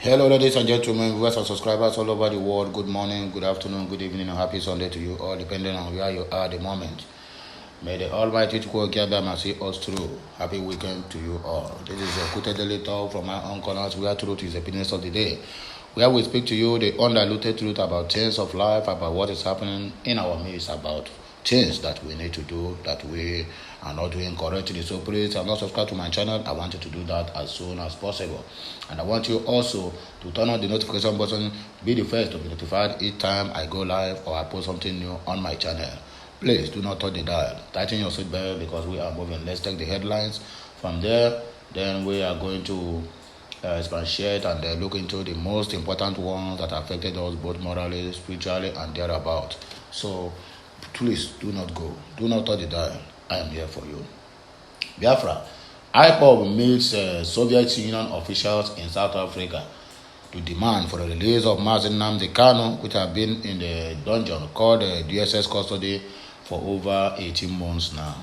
Hello, ladies and gentlemen, viewers and subscribers all over the world. Good morning, good afternoon, good evening, and happy Sunday to you all, depending on where you are at the moment. May the Almighty gather and see us through. Happy weekend to you all. This is a Kute Daily Talk from my own corners, where truth is the opinions of the day. Where we speak to you the undiluted truth about things of life, about what is happening in our midst, about things that we need to do that we are not doing correctly. So please, if you have not subscribed to my channel, I want you to do that as soon as possible. And I want you also to turn on the notification button, be the first to be notified each time I go live or I post something new on my channel. Please do not touch the dial. Tighten your seatbelt because we are moving. Let's take the headlines. From there, then we are going to expatiate and look into the most important ones that affected us both morally, spiritually, and thereabout. So please do not go. Do not touch the dial. I am here for you. Biafra. IPOB meets Soviet Union officials in South Africa to demand for the release of Mazi Nnamdi Kanu, which have been in the dungeon called DSS custody for over 18 months now.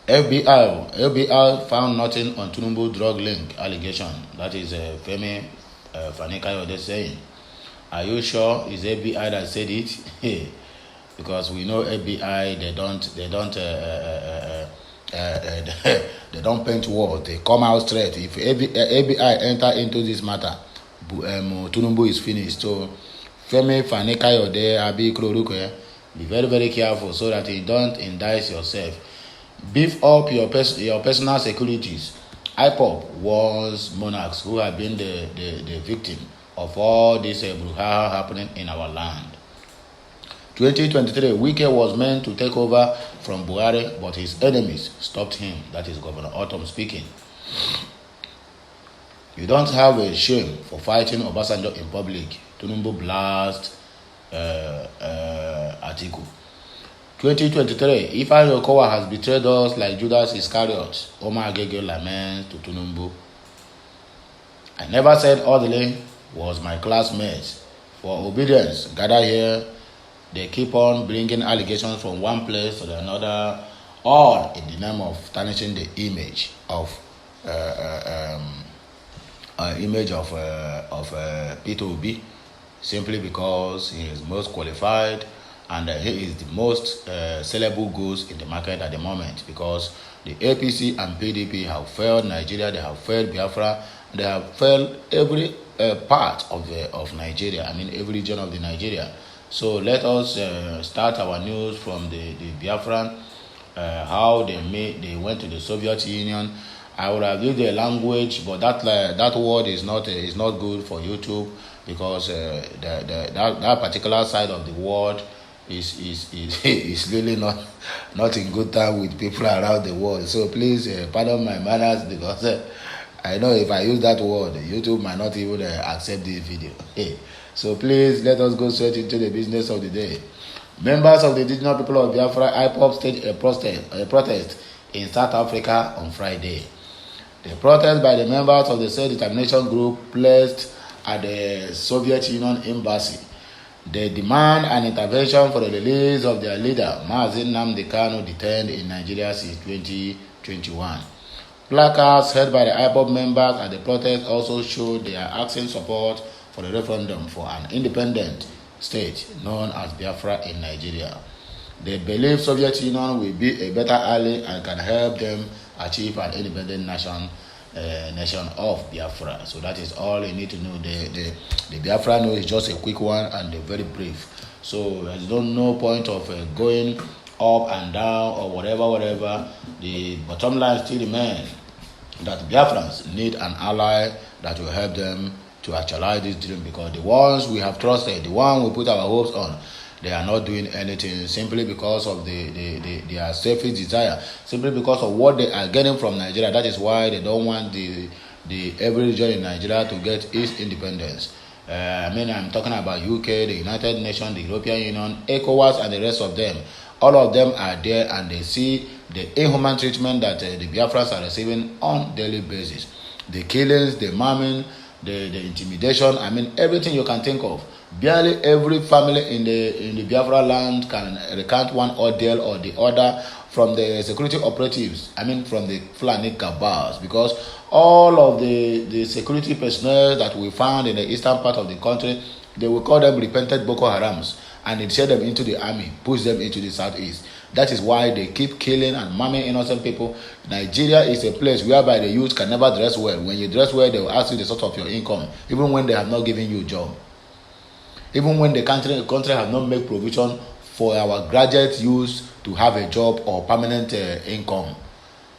FBI found nothing on Tinubu drug link allegation. That is Femi Fani-Kayode saying. Are you sure it's FBI that said it? Because we know FBI, they don't paint walls. They come out straight. If FBI enter into this matter, Tinubu is finished. So Femi Fani-Kayode Abi Kroruke, be very, very careful so that you don't indict yourself. Beef up your personal securities. IPOB warns monarchs who have been the victim of all this brouhaha happening in our land. 2023, Wike was meant to take over from Buhari, but his enemies stopped him. That is Governor Autumn speaking. You don't have a shame for fighting Obasanjo in public. Tinubu blast Atiku. 2023, Ifeanyi Okowa has betrayed us like Judas Iscariot. Omar Agege laments to Tinubu. I never said Odile was my classmate. For obedience, gather here. They keep on bringing allegations from one place to another, all in the name of tarnishing the image of Peter Obi, simply because he is most qualified and he is the most sellable goods in the market at the moment. Because the APC and PDP have failed Nigeria, they have failed Biafra, they have failed every part of Nigeria. I mean, every region of the Nigeria. So let us start our news from the Biafran, how they went to the Soviet Union. I would have used the language, but that word is not good for YouTube, because that particular side of the world is really not in good time with people around the world. So please pardon my manners, because I know if I use that word, YouTube might not even accept this video. So please, let us go straight into the business of the day. Members of the indigenous people of Biafra, IPOB, staged a protest in South Africa on Friday. The protest by the members of the self-determination group placed at the Soviet Union embassy. They demand an intervention for the release of their leader, Mazi Nnamdi Kanu, detained in Nigeria since 2021. Placards held by the IPOB members at the protest also showed they are asking support for the referendum for an independent state known as Biafra in Nigeria. They believe Soviet Union will be a better ally and can help them achieve an independent nation of Biafra. So that is all you need to know. The Biafra news is just a quick one and very brief. So there's no point of going up and down or whatever. The bottom line still remains that Biafrans need an ally that will help them to actualize this dream, because the ones we have trusted, the one we put our hopes on, they are not doing anything simply because of their selfish desire, simply because of what they are getting from Nigeria. That is why they don't want the every region in Nigeria to get its independence. I'm talking about UK, the United Nations, the European Union, ECOWAS, and the rest of them. All of them are there, and they see the inhuman treatment that the Biafrans are receiving on a daily basis. The killings, the maiming, the intimidation, everything you can think of. Barely every family in the Biafra land can recount one ordeal or the other from the security operatives, from the Fulani cabals, because all of the the security personnel that we found in the eastern part of the country, they will call them repentant Boko Harams, and insert them into the army, push them into the southeast. That is why they keep killing and maiming innocent people. Nigeria is a place whereby the youth can never dress well. When you dress well, they will ask you the sort of your income, even when they have not given you a job. Even when the country have not made provision for our graduate youth to have a job or permanent income.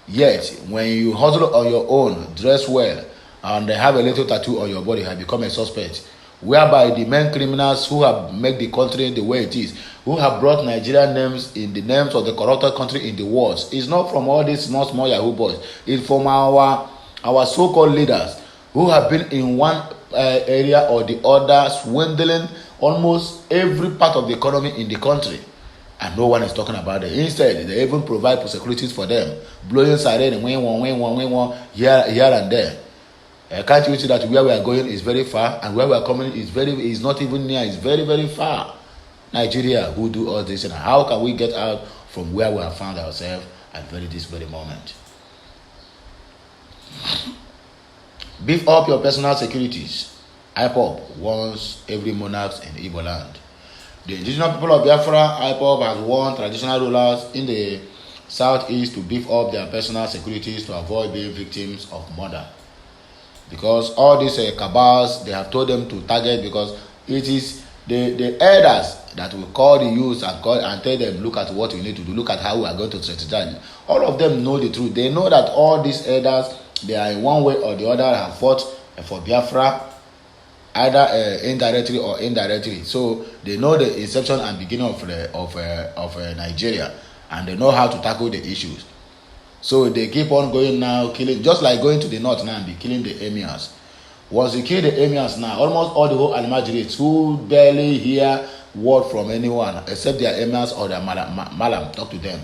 Yet, when you hustle on your own, dress well, and have a little tattoo on your body, have become a suspect. Whereby the main criminals who have made the country the way it is, who have brought Nigerian names in the names of the corrupted country in the wars, is not from all these small Yahoo boys. It's from our so-called leaders who have been in one area or the other, swindling almost every part of the economy in the country. And no one is talking about it. Instead, they even provide securities for them, blowing siren and win, here and there. Can't you see that where we are going is very far, and where we are coming is not even near, it's very, very far. Nigeria, who do all this, and how can we get out from where we have found ourselves at this very moment? Beef up your personal securities. IPOB warns every monarch in Igbo land. The indigenous people of Biafra, IPOB, has warned traditional rulers in the southeast to beef up their personal securities to avoid being victims of murder. Because all these cabals, they have told them to target, because it is the elders that will call the youth and tell them, look at what you need to do, look at how we are going to strategize. All of them know the truth. They know that all these elders, they are in one way or the other have fought for Biafra, either indirectly or indirectly. So they know the inception and beginning of Nigeria, and they know how to tackle the issues. So they keep on going now, killing, just like going to the north now and be killing the emirs. Once you kill the emirs now, almost all the whole Almajirites who barely hear word from anyone except their emirs or their malam talk to them.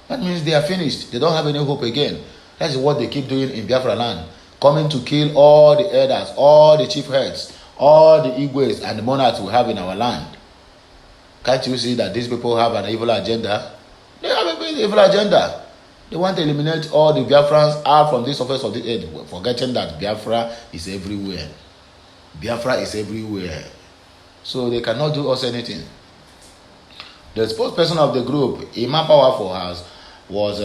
That means they are finished. They don't have any hope again. That is what they keep doing in Biafra land. Coming to kill all the elders, all the chief heads, all the Igwes and the monarchs we have in our land. Can't you see that these people have an evil agenda? They have a very evil agenda. They want to eliminate all the Biafrans out from this surface of the earth, forgetting that Biafra is everywhere. Biafra is everywhere. So they cannot do us anything. The spokesperson of the group, Imam Powerful, was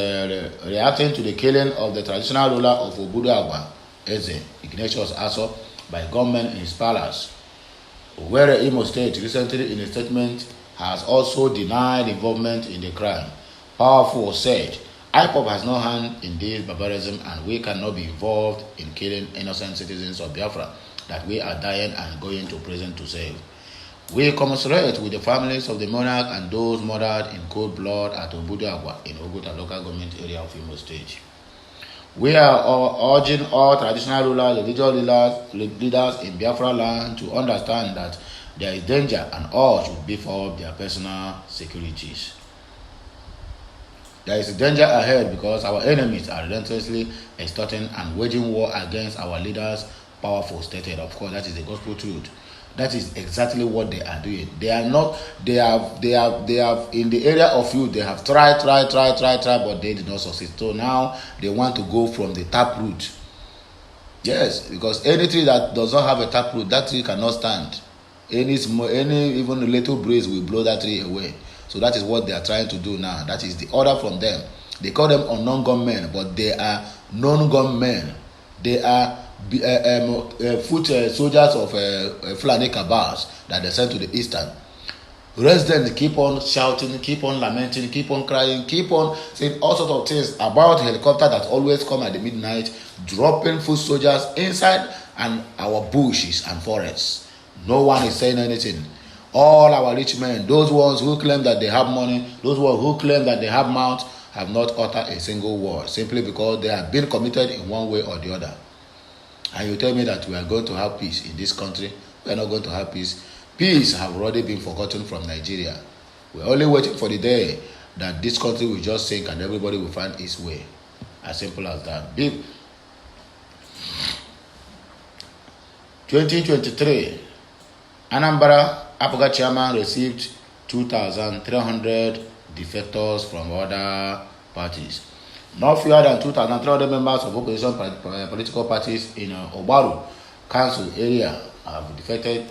reacting to the killing of the traditional ruler of Obudu Agba, Eze, Ignatius Aso, by gunmen in his palace. Where Imo State recently in a statement has also denied involvement in the crime. Powerful said, IPOB has no hand in this barbarism, and we cannot be involved in killing innocent citizens of Biafra that we are dying and going to prison to save. We commiserate with the families of the monarch and those murdered in cold blood at Obudu Agba in Oguta local government area of Imo State. We are urging all traditional rulers, religious leaders in Biafra land to understand that there is danger and all should beef up their personal securities. There is a danger ahead because our enemies are relentlessly extorting and waging war against our leaders. Powerful stated. Of course, that is the gospel truth. That is exactly what they are doing. They are not, they have in the area of youth, they have tried, but they did not succeed. So now they want to go from the tap root. Yes, because any tree that does not have a tap root, that tree cannot stand. Any even little breeze will blow that tree away. So that is what they are trying to do now. That is the order from them. They call them unknown gunmen, but they are known gunmen. They are foot soldiers of Fulani cabals that they sent to the eastern. Residents keep on shouting, keep on lamenting, keep on crying, keep on saying all sorts of things about helicopter that always come at the midnight, dropping foot soldiers inside and our bushes and forests. No one is saying anything. All our rich men, those ones who claim that they have money, those ones who claim that they have mouth, have not uttered a single word, simply because they have been committed in one way or the other. And you tell me that we are going to have peace in this country? We are not going to have peace. Peace have already been forgotten from Nigeria. We are only waiting for the day that this country will just sink and everybody will find its way. As simple as that. 2023, Anambra Apoga chairman received 2,300 defectors from other parties. Not fewer than 2,300 members of opposition political parties in Obaru Council area have defected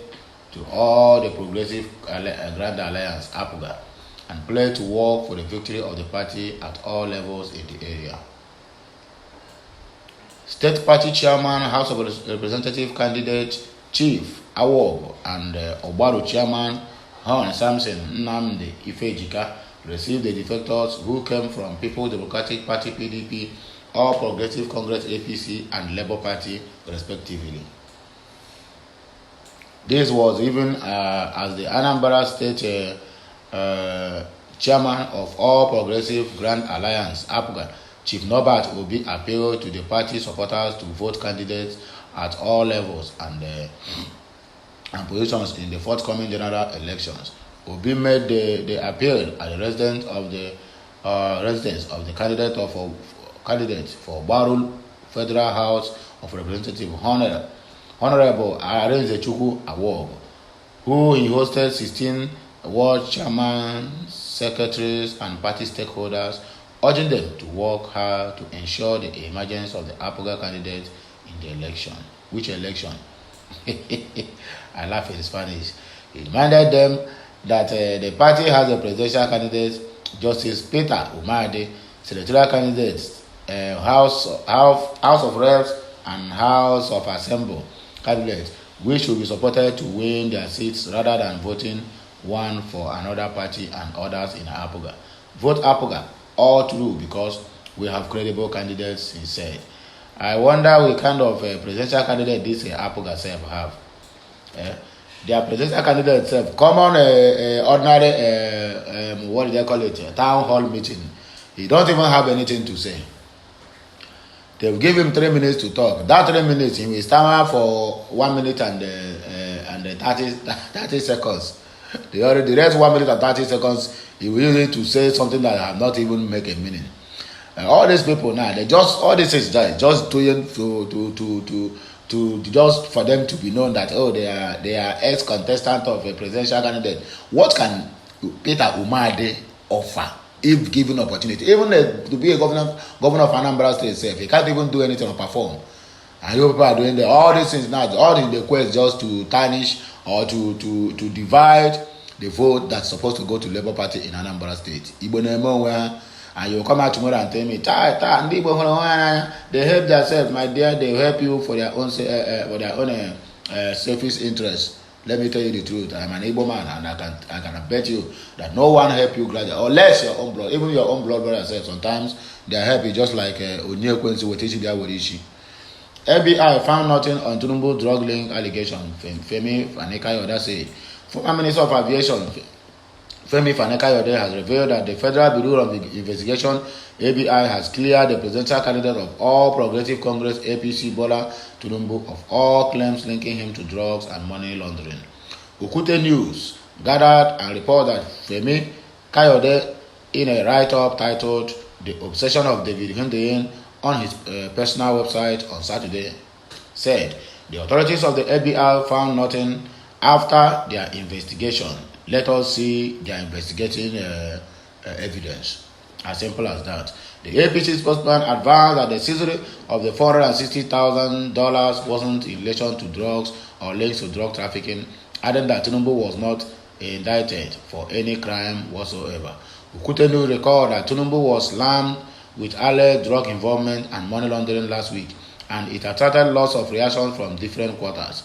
to all the Progressive Grand Alliance (APGA) and pledged to work for the victory of the party at all levels in the area. State Party Chairman, House of Representative candidate Chief Awog, and Obaru Chairman Hon Samson Nnamdi Ifejika received the defectors who came from People's Democratic Party (PDP), All Progressive Congress (APC), and Labour Party, respectively. This was even as the Anambra State Chairman of All Progressive Grand Alliance (APGA), Chief Norbert Obi, appealed to the party supporters to vote candidates at all levels and positions in the forthcoming general elections. Obi made the appeal at the residence of the candidate for Barul Federal House of Representatives, Honorable Arenzechukwu Awog, who he hosted 16 ward chairmen, secretaries, and party stakeholders, urging them to work hard to ensure the emergence of the APGA candidate in the election. Which election? I laugh in Spanish. He reminded them that the party has a presidential candidate, Justice Peter Umade, senatorial candidates, House of Reps and House of Assembly candidates, which should be supported to win their seats rather than voting one for another party and others in APGA. Vote APGA all through because we have credible candidates, he said. I wonder what kind of presidential candidate this APGA self have. Their presidential candidate self, common ordinary, what do they call it, town hall meeting. He don't even have anything to say. They'll give him 3 minutes to talk. That 3 minutes, he will stammer for 1 minute and 30 seconds. The rest 1 minute and 30 seconds, he will use it to say something that have not even make a meaning. All these people now, all this is just doing to just for them to be known that they are ex-contestant of a presidential candidate. What can Peter Umade offer if given opportunity? Even to be a governor of Anambra State itself, he can't even do anything or perform. And you people are doing all these things now, all in the quest just to tarnish or to divide the vote that's supposed to go to Labour Party in Anambra State. And you come out tomorrow and tell me, they help themselves, my dear. They help you for their own selfish interest. Let me tell you the truth. I'm an Igbo man, and I can bet you that no one help you gradually, unless your own blood, even your own blood brother said sometimes they help you, just like Onye Kwensi with Ishi Wodishi. FBI found nothing on Tinubu drug link allegation. Femi Fani-Kayode said. Former Minister of Aviation Femi Fani-Kayode has revealed that the Federal Bureau of Investigation (ABI) has cleared the presidential candidate of All Progressive Congress (APC) Bola Tinubu of all claims linking him to drugs and money laundering. Okute News gathered and reported that Femi Kayode, in a write-up titled "The Obsession of David Hundeyin" on his personal website on Saturday, said the authorities of the ABI found nothing after their investigation. Let us see their investigating evidence. As simple as that. The APC spokesman advanced that the seizure of the $460,000 wasn't in relation to drugs or links to drug trafficking, adding that Tinubu was not indicted for any crime whatsoever. Ukutenu recalled that Tinubu was slammed with alleged drug involvement and money laundering last week, and it attracted lots of reactions from different quarters.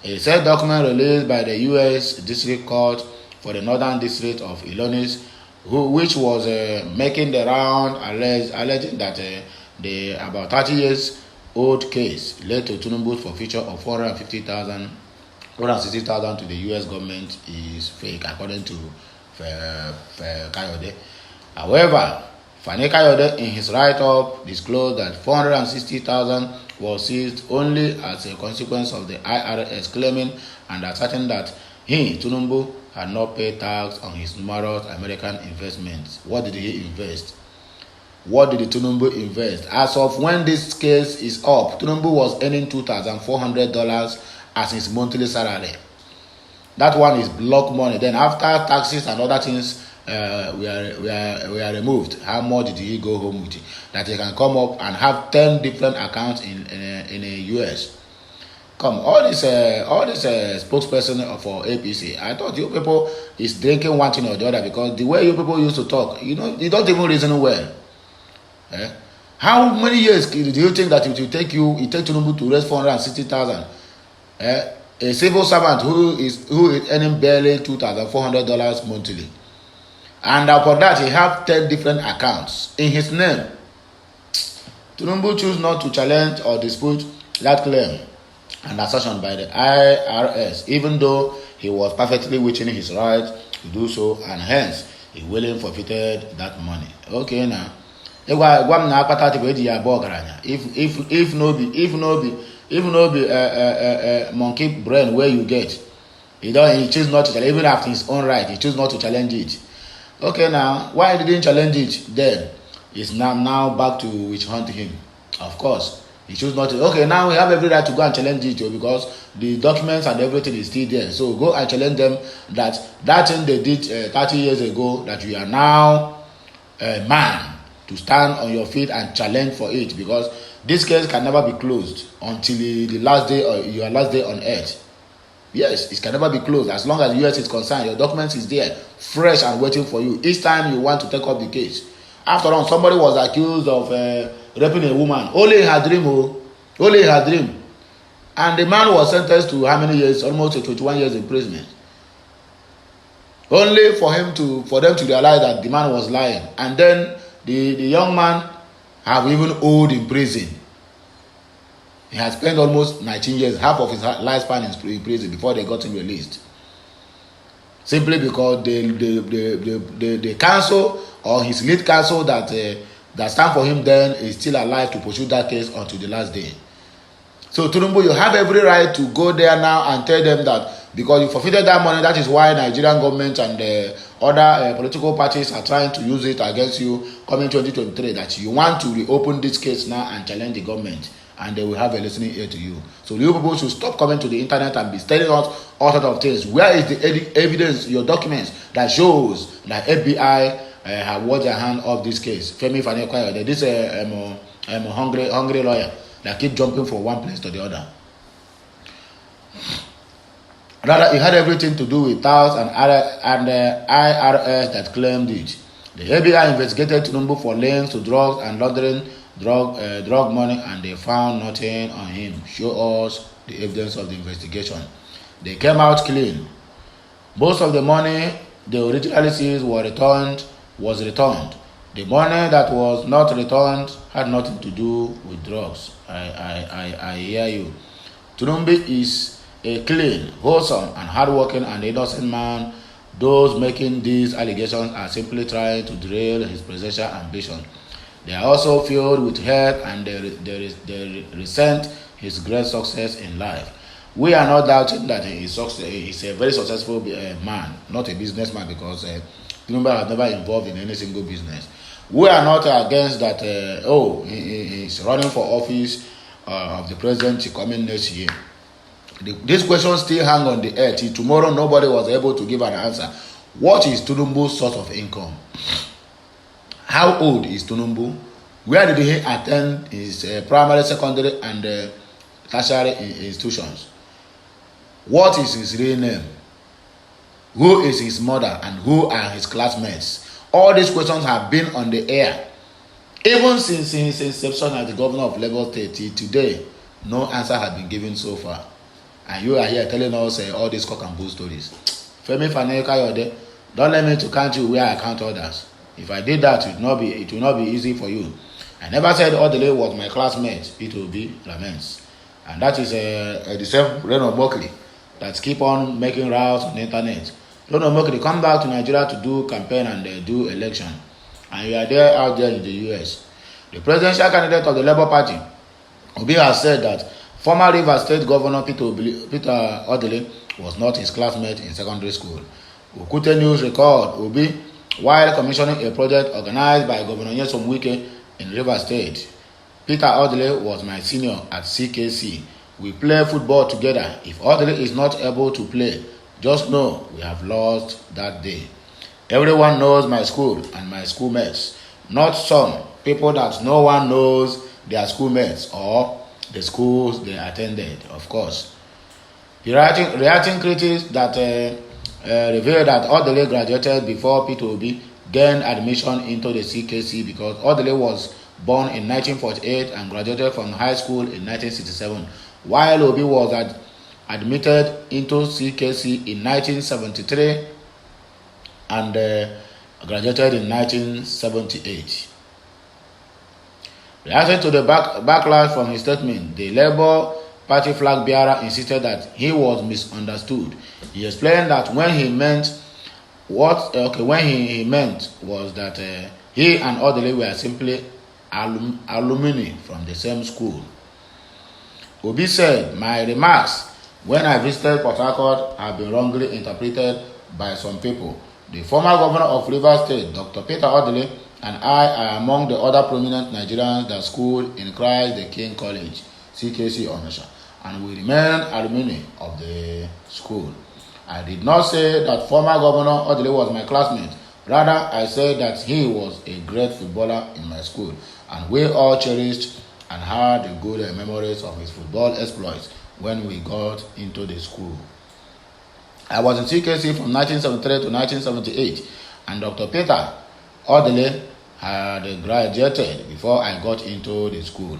A said document released by the U.S. District Court for the Northern District of Illinois, which was making the round, alleging that the about 30 years old case led to Tinubu's forfeiture of $460,000 to the U.S. government is fake, according to Kayode. However, Fani-Kayode in his write-up disclosed that $460,000 was seized only as a consequence of the IRS claiming and asserting that he, Tinubu, had not paid tax on his numerous American investments. What did he invest? What did Tinubu invest? As of when this case is up, Tinubu was earning $2,400 as his monthly salary. That one is block money. Then after taxes and other things we are removed. How much did he go home with? That he can come up and have 10 different accounts in the US. Come, all this spokesperson for APC, I thought you people is drinking one thing or the other, because the way you people used to talk, you don't even reason well. How many years do you think that it will take Tinubu to raise 460,000? A civil servant who is earning barely $2,400 monthly, and upon that he have 10 different accounts in his name. Tinubu choose not to challenge or dispute that claim and assertion by the IRS, even though he was perfectly within his right to do so, and hence he willingly forfeited that money. Okay, now if no be monkey brain where you get, he choose not to challenge, even after his own right, he choose not to challenge it. Okay, now why didn't challenge it then? It's now back to witch hunting him. Of course, he choose not to. Okay, now we have every right to go and challenge it, because the documents and everything is still there. So go and challenge them that thing they did 30 years ago, that you are now a man to stand on your feet and challenge for it, because this case can never be closed until the last day, or your last day on earth. Yes, it can never be closed as long as the US is concerned. Your documents is there, fresh and waiting for you each time you want to take up the case. After all, somebody was accused of raping a woman, only in her dream, and the man was sentenced to how many years? Almost 21 years imprisonment. Only for them to realize that the man was lying, and then the young man have even old in prison. He has spent almost 19 years, half of his lifespan in prison before they got him released. Simply because the counsel, or his lead counsel that stand for him then, is still alive to pursue that case until the last day. So Tinubu, you have every right to go there now and tell them that because you forfeited that money, that is why Nigerian government and other political parties are trying to use it against you coming 2023, that you want to reopen this case now and challenge the government, and they will have a listening ear to you. So you people should stop coming to the internet and be telling us all sorts of things. Where is the evidence, your documents that shows that FBI have washed their hand off this case? Femi Fani-Koyode, this hungry lawyer that keep jumping from one place to the other. Rather, it had everything to do with TAOs and IRS that claimed it. The FBI investigated Tinubu for links to drugs and laundering drug money, and they found nothing on him. Show us the evidence of the investigation. They came out clean. Most of the money they originally seized was returned. The money that was not returned had nothing to do with drugs. I hear you. Tinubu is a clean, wholesome, and hardworking and innocent man. Those making these allegations are simply trying to derail his presidential ambition. They are also filled with hate, and they resent his great success in life. We are not doubting that he is a very successful man, not a businessman, because Tinubu has never involved in any single business. We are not against that. He is running for office of the presidency coming next year. This question still hang on the air till tomorrow. Nobody was able to give an answer. What is Tinubu's source of income? How old is Tinubu? Where did he attend his primary, secondary, and tertiary institutions? What is his real name? Who is his mother, and who are his classmates? All these questions have been on the air. Even since his inception as the governor of Lagos State till today, no answer has been given so far. And you are here telling us all these cock and bull stories. Femi Fani-Koyode, don't let me to count you where I count others. If I did that, it will not be easy for you. I never said Odele was my classmate. It will be laments. And that is the same Reno Mokri that keep on making routes on the internet. Reno Mokri, come back to Nigeria to do campaign and do election. And you are there out there in the US. The presidential candidate of the Labour Party, Obi, has said that former Rivers State Governor Peter Odele was not his classmate in secondary school. Okute News record Obi, while commissioning a project organized by Governor Nyesom Wike in Rivers State. Peter Odele was my senior at CKC. We play football together. If Odele is not able to play, just know we have lost that day. Everyone knows my school and my schoolmates, not some people that no one knows their schoolmates or the schools they attended, of course. The reacting critics that revealed that Odele graduated before Peter Obi gained admission into the CKC because Odele was born in 1948 and graduated from high school in 1967, while Obi was admitted into CKC in 1973 and graduated in 1978. Reacting to the backlash from his statement, the Labour Party flag bearer insisted that he was misunderstood. He explained that when he meant was that he and Odele were simply alumni from the same school. Obi said, "My remarks when I visited Port Harcourt have been wrongly interpreted by some people. The former governor of Rivers State, Dr. Peter Odele, and I are among the other prominent Nigerians that schooled in Christ the King College, CKC Onitsha, and we remain alumni of the school. I did not say that former Governor Odele was my classmate. Rather, I said that he was a great footballer in my school, and we all cherished and had the good memories of his football exploits when we got into the school. I was in CKC from 1973 to 1978, and Dr. Peter Odele had graduated before I got into the school.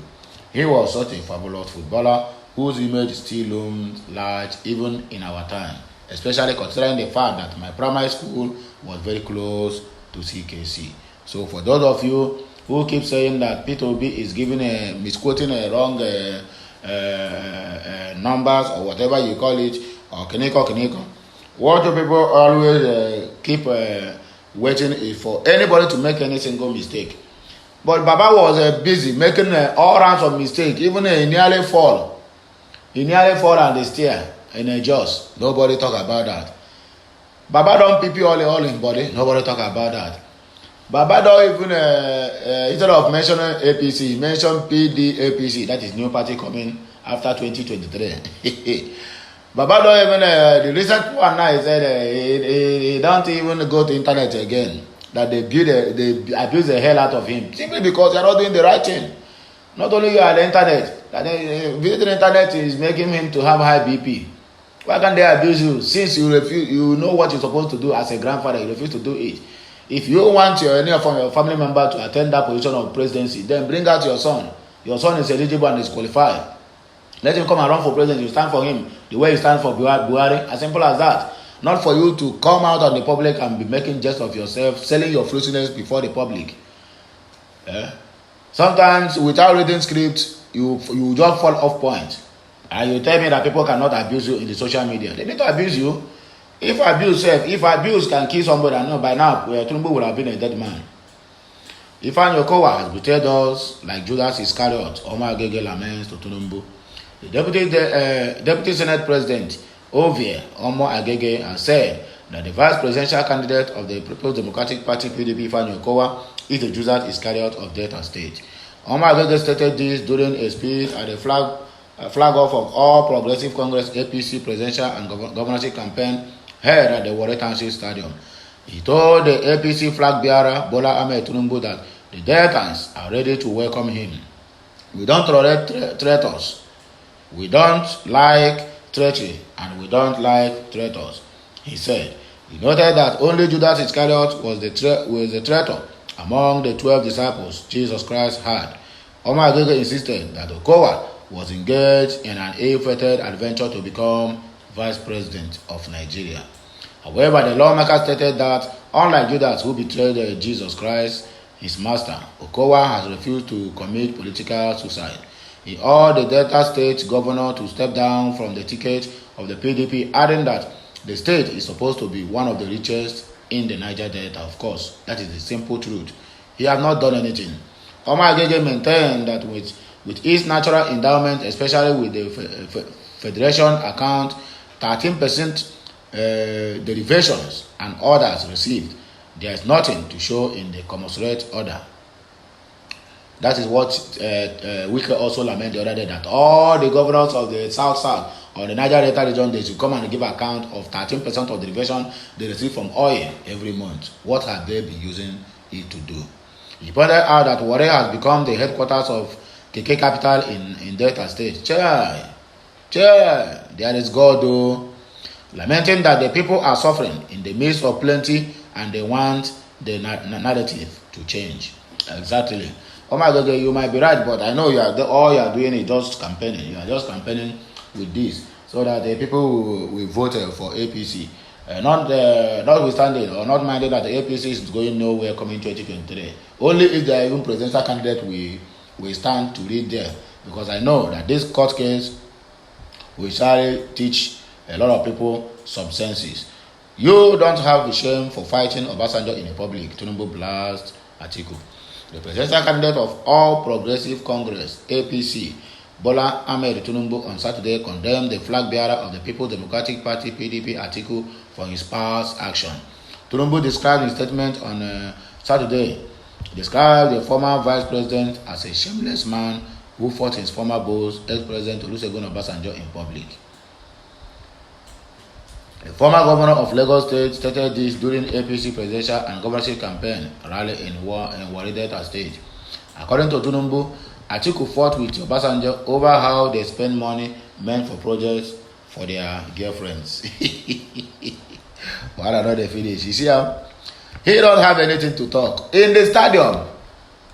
He was such a fabulous footballer whose image still loomed large even in our time, especially considering the fact that my primary school was very close to CKC. So for those of you who keep saying that Peter Obi is misquoting a wrong numbers or whatever you call it, or Kiniko, what do people always keep waiting is for anybody to make any single mistake. But Baba was busy making all rounds of mistakes. Even he nearly fall. He nearly fall on the stair in a Jos. Nobody talk about that. Baba don't pee all in body. Nobody talk about that. Baba don't even instead of mentioning APC, mention PDAPC. That is new party coming after 2023. Baba don't even the recent one now is said he don't even go to internet again. That they abuse the hell out of him simply because they are not doing the right thing. Not only you are the internet, that visiting the internet is making him to have high BP. Why can't they abuse you since you refuse? You know what you're supposed to do as a grandfather. You refuse to do it. If you want any of your family member to attend that position of presidency, then bring out your son. Your son is eligible and is qualified. Let him come and run for president. You stand for him the way you stand for Buhari. As simple as that. Not for you to come out on the public and be making jest of yourself, selling your fruitfulness before the public. Sometimes without reading script, you just fall off point. And you tell me that people cannot abuse you in the social media. They need to abuse you. If abuse can kill somebody, I know by now Tinubu would have been a dead man. Ifeanyi Okowa has betrayed us like Judas Iscariot. Omar Agege laments to Tinubu. The Deputy Senate President Ovie Omo Agege has said that the vice presidential candidate of the People's Democratic Party PDP Ifeanyi Okowa is the Judas Iscariot of Delta State. Omo Agege stated this during a speech at the flag off of All Progressive Congress APC presidential and governorship campaign held at the Warri Township Stadium. He told the APC flag bearer Bola Ahmed Tinubu that the Deltans are ready to welcome him. We don't tolerate traitors. We don't like treachery and we don't like traitors, he said. He noted that only Judas Iscariot was the traitor among the 12 disciples Jesus Christ had. Omar Agege insisted that Okowa was engaged in an ill-fated adventure to become vice president of Nigeria. However, the lawmaker stated that, unlike Judas who betrayed Jesus Christ, his master, Okowa has refused to commit political suicide. He urged the Delta State governor to step down from the ticket of the PDP, adding that the state is supposed to be one of the richest in the Niger Delta. Of course, that is the simple truth. He has not done anything. Omar Agege maintained that with its natural endowment, especially with the Federation account, 13% derivations and orders received, there is nothing to show in the commensurate order. That is what Wike also lamented the other day, that all the governors of the South or the Niger Delta region, they should come and give account of 13% of the division they receive from oil every month. What have they been using it to do? He pointed out that Warri has become the headquarters of KK capital in Delta State. There is God though. Lamenting that the people are suffering in the midst of plenty and they want the narrative to change. Exactly. Oh my God, you might be right, but I know all you are doing is just campaigning. You are just campaigning with this so that the people will vote for APC. Notwithstanding or not minded that the APC is going nowhere coming 2023. Only if they are even presidential candidate we stand to read there. Because I know that this court case will surely teach a lot of people some senses. You don't have the shame for fighting Obasanjo in a public. Tinubu blast Atiku. The presidential candidate of All Progressive Congress, APC, Bola Ahmed Tinubu, on Saturday condemned the flag bearer of the People's Democratic Party, PDP, Atiku, for his past action. Tinubu described his statement on Saturday, described the former vice president as a shameless man who fought his former boss, ex-president Olusegun Obasanjo, in public. The former governor of Lagos State stated this during APC presidential and governorship campaign rally in Warri Delta State. According to Tinubu, Atiku fought with Obasanjo over how they spend money meant for projects for their girlfriends. But I know they finish. You see how he don't have anything to talk in the stadium.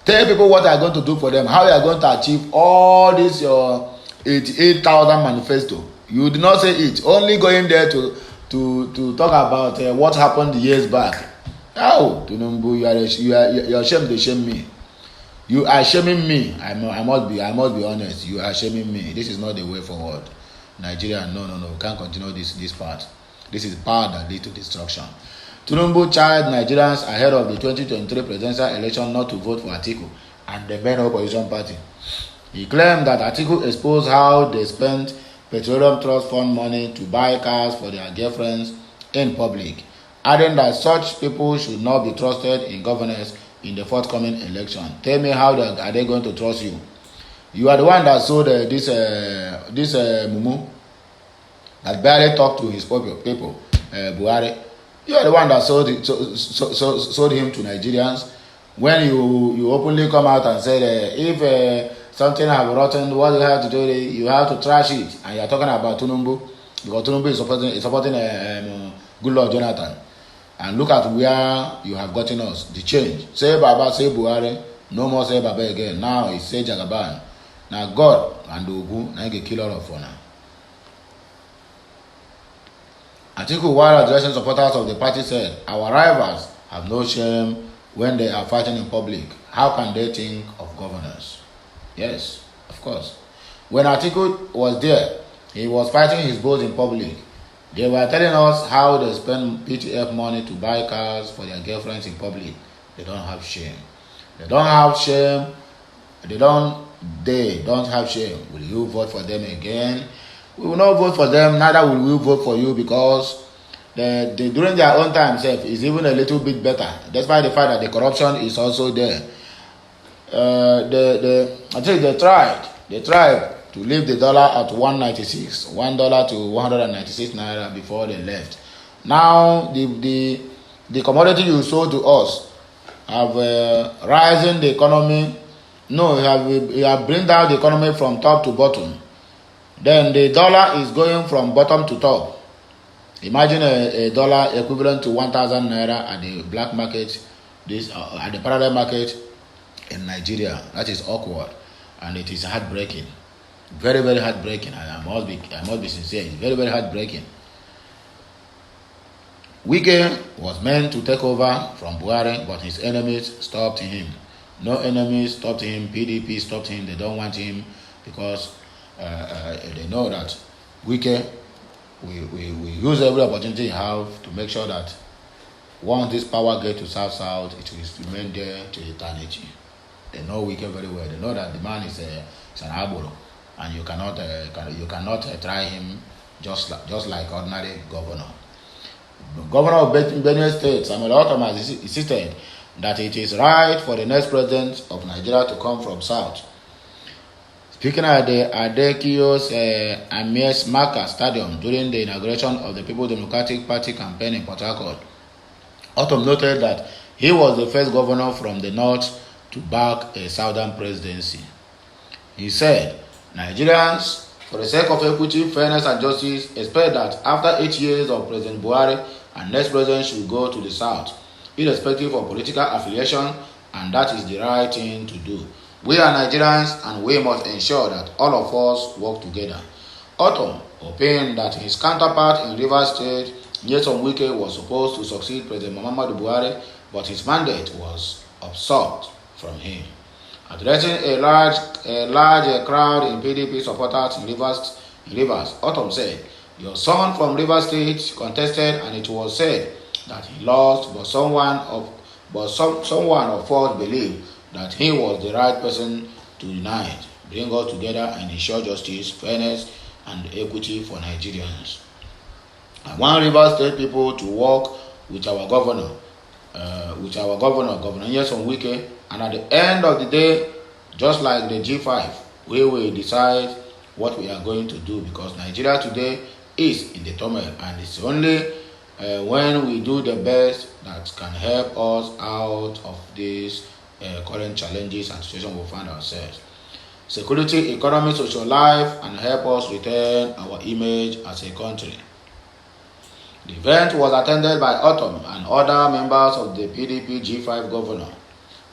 Tell people what they are going to do for them, how you are going to achieve all this your 88,000 manifesto. You did not say it. Only going there to talk about what happened years back. Oh, Tinubu, you are ashamed to shame me. You are shaming me. I must be honest. You are shaming me. This is not the way forward. Nigeria, no. We can't continue this part. This is part that leads to destruction. Tinubu charged Nigerians ahead of the 2023 presidential election not to vote for Atiku and the main opposition party. He claimed that Atiku exposed how they spent Petroleum Trust Fund money to buy cars for their girlfriends in public, adding that such people should not be trusted in governance in the forthcoming election. Tell me, how are they going to trust you? You are the one that sold this Mumu that barely talked to his people, Buhari. You are the one that sold him to Nigerians. When you openly come out and said if something have rotten, what you have to do, you have to trash it. And you are talking about Tinubu, because Tinubu is supporting Goodluck Jonathan. And look at where you have gotten us, the change. Say Baba, say Buhari, no more say Baba again. Now it's say Jagaban. Now God and Ogu, now get kill all of now. Atiku, while addressing supporters of the party, said, "Our rivals have no shame when they are fighting in public. How can they think of governance?" Yes, of course. When Atiku was there, he was fighting his bulls in public. They were telling us how they spend PTF money to buy cars for their girlfriends in public. They don't have shame. They don't have shame. They don't have shame. Will you vote for them again? We will not vote for them, neither will we vote for you, because during their own time is even a little bit better, despite the fact that the corruption is also there. I think they tried to leave the dollar at $1.96 to 196 naira before they left. Now the commodity you sold to us have risen the economy. No, you have bring down the economy from top to bottom. Then the dollar is going from bottom to top. Imagine a dollar equivalent to 1,000 naira at the black market, at the parallel market in Nigeria. That is awkward, and it is heartbreaking. Very, very heartbreaking. I must be sincere. It's very, very heartbreaking. Wike was meant to take over from Buhari, but his enemies stopped him. No enemies stopped him. PDP stopped him. They don't want him because they know that Wike we use every opportunity you have to make sure that once this power gets to South, it will remain there to eternity. They know Wike very well. They know that the man is an aboro, and you cannot try him just like ordinary governor. The governor of Benue State, Samuel Ortom, has insisted that it is right for the next president of Nigeria to come from South. Speaking at the Adekiyo's Amiens Maka Stadium during the inauguration of the People's Democratic Party campaign in Port Harcourt, Otom noted that he was the first governor from the north to back a southern presidency. He said, Nigerians, for the sake of equity, fairness, and justice, expect that after 8 years of President Buhari, and next president should go to the south, irrespective of political affiliation, and that is the right thing to do. We are Nigerians, and we must ensure that all of us work together. Otom opined that his counterpart in Rivers State, Nyesom Wike, was supposed to succeed President Muhammadu Buhari, but his mandate was usurped from him. Addressing a large crowd in PDP supporters in Rivers, Otom said, "Your son from Rivers State contested, and it was said that he lost, but someone of us believed that he was the right person to unite, bring us together, and ensure justice, fairness, and equity for Nigerians. I want Rivers State people to work with our governor, Governor Nyesom Wike, and at the end of the day, just like the G5, we will decide what we are going to do, because Nigeria today is in the turmoil, and it's only when we do the best that can help us out of these current challenges and situations we find ourselves. Security, economy, social life, and help us return our image as a country." The event was attended by Otom and other members of the PDP G5 governor,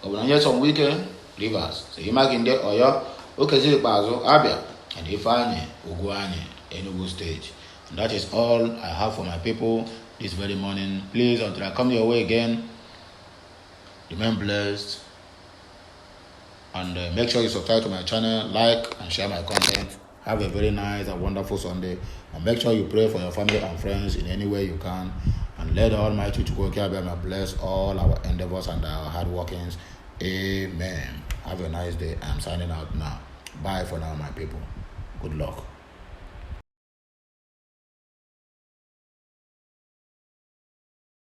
Governor Nyesom Wike, Rivers, Seyi Makinde, Oyo, Okezie Ikpeazu, Abia, and Ifeanyi Ugwuanyi, Enugu State. And that is all I have for my people this very morning. Please, until I come your way again, remain blessed, and make sure you subscribe to my channel, like and share my content. Have a very nice and wonderful Sunday, and make sure you pray for your family and friends in any way you can, and let the Almighty Chukwuka bless all our endeavors and our hard workings. Amen. Have a nice day. I'm signing out now. Bye for now, my people. Good luck.